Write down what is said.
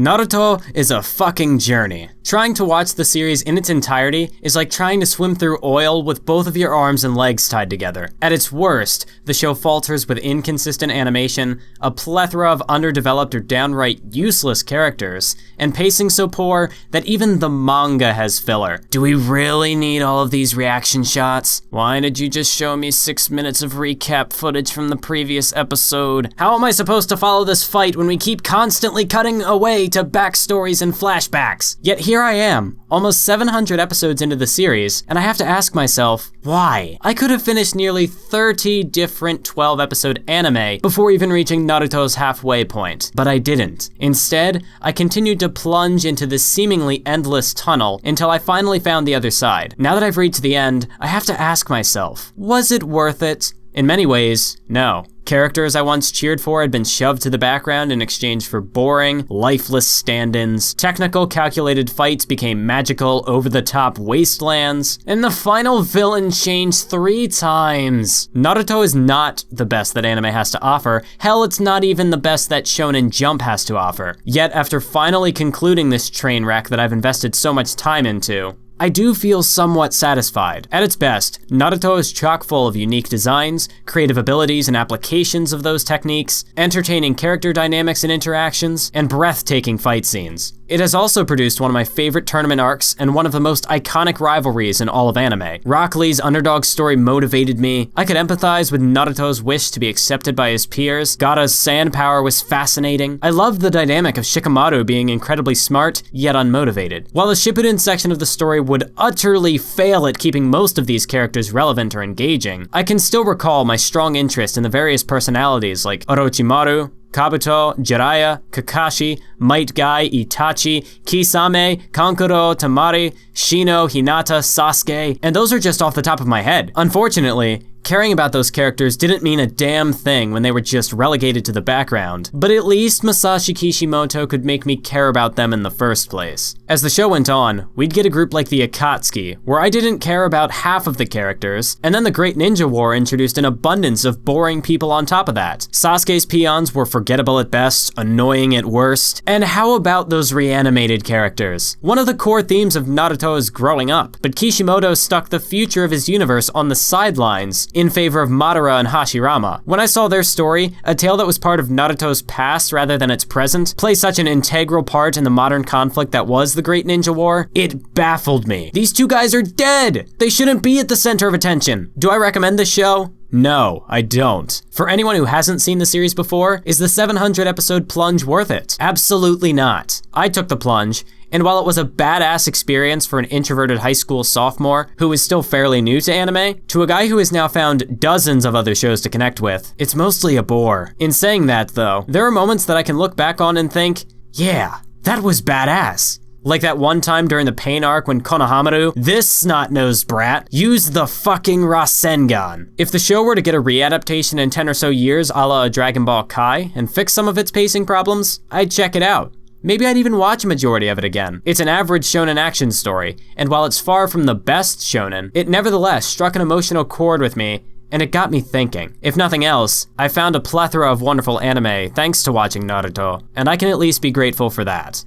Naruto is a fucking journey. Trying to watch the series in its entirety is like trying to swim through oil with both of your arms and legs tied together. At its worst, the show falters with inconsistent animation, a plethora of underdeveloped or downright useless characters, and pacing so poor that even the manga has filler. Do we really need all of these reaction shots? Why did you just show me 6 minutes of recap footage from the previous episode? How am I supposed to follow this fight when we keep constantly cutting away to backstories and flashbacks? Yet here I am, almost 700 episodes into the series, and I have to ask myself, why? I could have finished nearly 30 different 12-episode anime before even reaching Naruto's halfway point, but I didn't. Instead, I continued to plunge into this seemingly endless tunnel until I finally found the other side. Now that I've reached the end, I have to ask myself, was it worth it? In many ways, no. Characters I once cheered for had been shoved to the background in exchange for boring, lifeless stand-ins. Technical, calculated fights became magical, over-the-top wastelands, and the final villain changed 3 times. Naruto is not the best that anime has to offer. Hell, it's not even the best that Shonen Jump has to offer. Yet, after finally concluding this train wreck that I've invested so much time into, I do feel somewhat satisfied. At its best, Naruto is chock full of unique designs, creative abilities and applications of those techniques, entertaining character dynamics and interactions, and breathtaking fight scenes. It has also produced one of my favorite tournament arcs and one of the most iconic rivalries in all of anime. Rock Lee's underdog story motivated me. I could empathize with Naruto's wish to be accepted by his peers. Gaara's sand power was fascinating. I loved the dynamic of Shikamaru being incredibly smart, yet unmotivated. While the Shippuden section of the story would utterly fail at keeping most of these characters relevant or engaging, I can still recall my strong interest in the various personalities like Orochimaru, Kabuto, Jiraiya, Kakashi, Might Guy, Itachi, Kisame, Kankuro, Tamari, Shino, Hinata, Sasuke, and those are just off the top of my head. Unfortunately, caring about those characters didn't mean a damn thing when they were just relegated to the background, but at least Masashi Kishimoto could make me care about them in the first place. As the show went on, we'd get a group like the Akatsuki, where I didn't care about half of the characters, and then the Great Ninja War introduced an abundance of boring people on top of that. Sasuke's peons were forgettable at best, annoying at worst, and how about those reanimated characters? One of the core themes of Naruto is growing up, but Kishimoto stuck the future of his universe on the sidelines in favor of Madara and Hashirama. When I saw their story, a tale that was part of Naruto's past rather than its present, play such an integral part in the modern conflict that was the Great Ninja War, it baffled me. These 2 guys are dead! They shouldn't be at the center of attention. Do I recommend this show? No, I don't. For anyone who hasn't seen the series before, is the 700 episode plunge worth it? Absolutely not. I took the plunge, and while it was a badass experience for an introverted high school sophomore who is still fairly new to anime, to a guy who has now found dozens of other shows to connect with, it's mostly a bore. In saying that though, there are moments that I can look back on and think, yeah, that was badass. Like that one time during the Pain arc when Konohamaru, this snot-nosed brat, used the fucking Rasengan. If the show were to get a readaptation in 10 or so years a la Dragon Ball Kai and fix some of its pacing problems, I'd check it out. Maybe I'd even watch a majority of it again. It's an average shonen action story, and while it's far from the best shonen, it nevertheless struck an emotional chord with me, and it got me thinking. If nothing else, I found a plethora of wonderful anime thanks to watching Naruto, and I can at least be grateful for that.